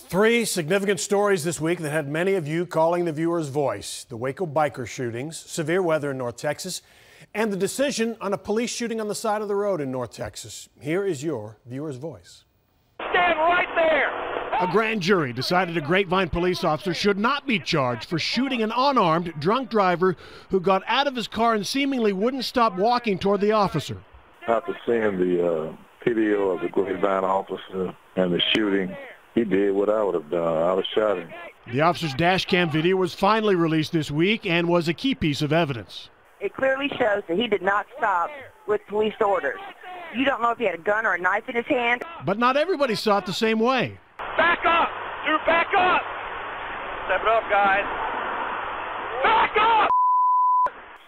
Three significant stories this week that had many of you calling the viewer's voice. The Waco biker shootings, severe weather in North Texas, and the decision on a police shooting on the side of the road in North Texas. Here is your viewer's voice. Stand right there! A grand jury decided a Grapevine police officer should not be charged for shooting an unarmed, drunk driver who got out of his car and seemingly wouldn't stop walking toward the officer. After seeing the video of the Grapevine officer and the shooting, he did what I would have done. I would have shot him. The officer's dash cam video was finally released this week and was a key piece of evidence. It clearly shows that he did not stop with police orders. You don't know if he had a gun or a knife in his hand. But not everybody saw it the same way. Back up! Drew, back up! Step it up, guys. Back up!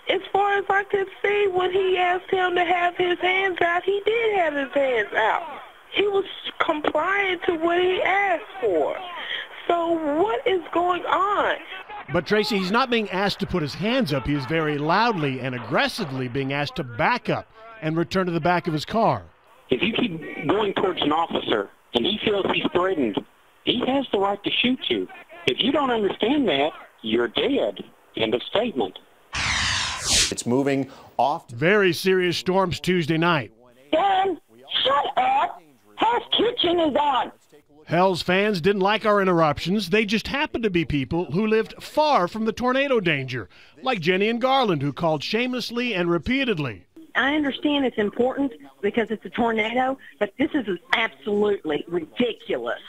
As far as I could see, when he asked him to have his hands out, he did have his hands out. He was complying to what he asked for. So what is going on? But Tracy, he's not being asked to put his hands up. He is very loudly and aggressively being asked to back up and return to the back of his car. If you keep going towards an officer and he feels he's threatened, he has the right to shoot you. If you don't understand that, you're dead. End of statement. It's moving off. Very serious storms Tuesday night. Dan, shut up! Hell's Kitchen is on. Hell's fans didn't like our interruptions. They just happened to be people who lived far from the tornado danger, like Jenny and Garland, who called shamelessly and repeatedly. I understand it's important because it's a tornado, but this is absolutely ridiculous.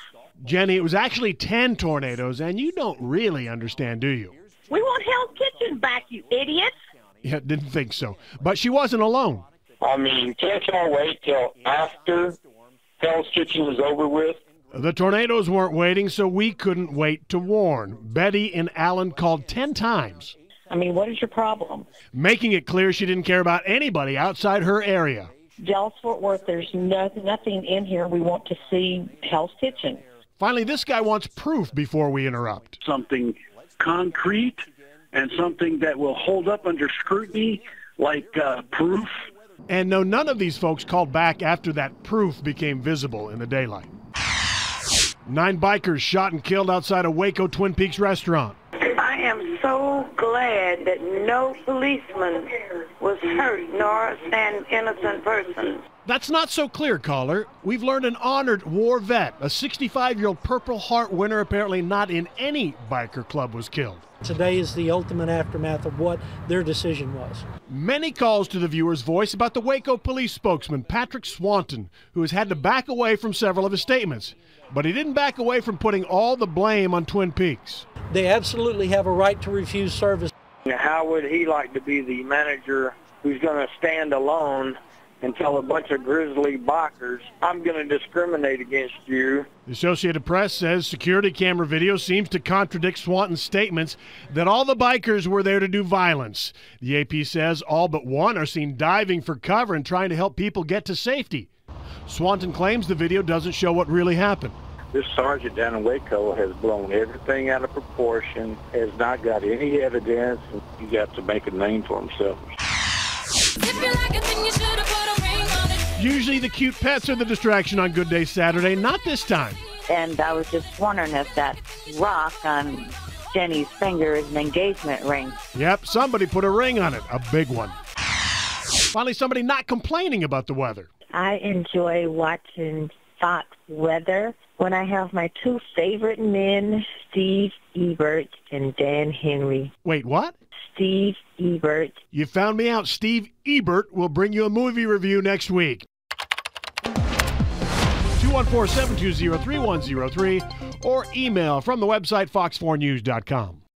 Jenny, it was actually 10 tornadoes, and you don't really understand, do you? We want Hell's Kitchen back, you idiots. Yeah, didn't think so. But she wasn't alone. I mean, can't y'all wait till after Hell's Kitchen was over with? The tornadoes weren't waiting, so we couldn't wait to warn. Betty in Allen called 10 times. I mean, what is your problem? Making it clear she didn't care about anybody outside her area. Dallas-Fort Worth, there's nothing in here. We want to see Hell's Kitchen. Finally, this guy wants proof before we interrupt. Something concrete and something that will hold up under scrutiny, like proof. And no, none of these folks called back after that proof became visible in the daylight. 9 bikers shot and killed outside a Waco Twin Peaks restaurant. I am so glad that no policeman was hurt nor an innocent person. That's not so clear, caller. We've learned an honored war vet, a 65-year-old Purple Heart winner, apparently not in any biker club, was killed. Today is the ultimate aftermath of what their decision was. Many calls to the viewer's voice about the Waco police spokesman, Patrick Swanton, who has had to back away from several of his statements. But he didn't back away from putting all the blame on Twin Peaks. They absolutely have a right to refuse service. How would he like to be the manager who's going to stand alone and tell a bunch of grizzly bikers, I'm going to discriminate against you? The Associated Press says security camera video seems to contradict Swanton's statements that all the bikers were there to do violence. The AP says all but one are seen diving for cover and trying to help people get to safety. Swanton claims the video doesn't show what really happened. This sergeant down in Waco has blown everything out of proportion, has not got any evidence, and he got to make a name for himself. Usually the cute pets are the distraction on Good Day Saturday, not this time. And I was just wondering if that rock on Jenny's finger is an engagement ring. Yep, somebody put a ring on it, a big one. Finally, somebody not complaining about the weather. I enjoy watching Fox Weather when I have my 2 favorite men, Steve Ebert and Dan Henry. Wait, what? Steve Ebert. You found me out. Steve Ebert will bring you a movie review next week. 214-720-3103 or email from the website fox4news.com.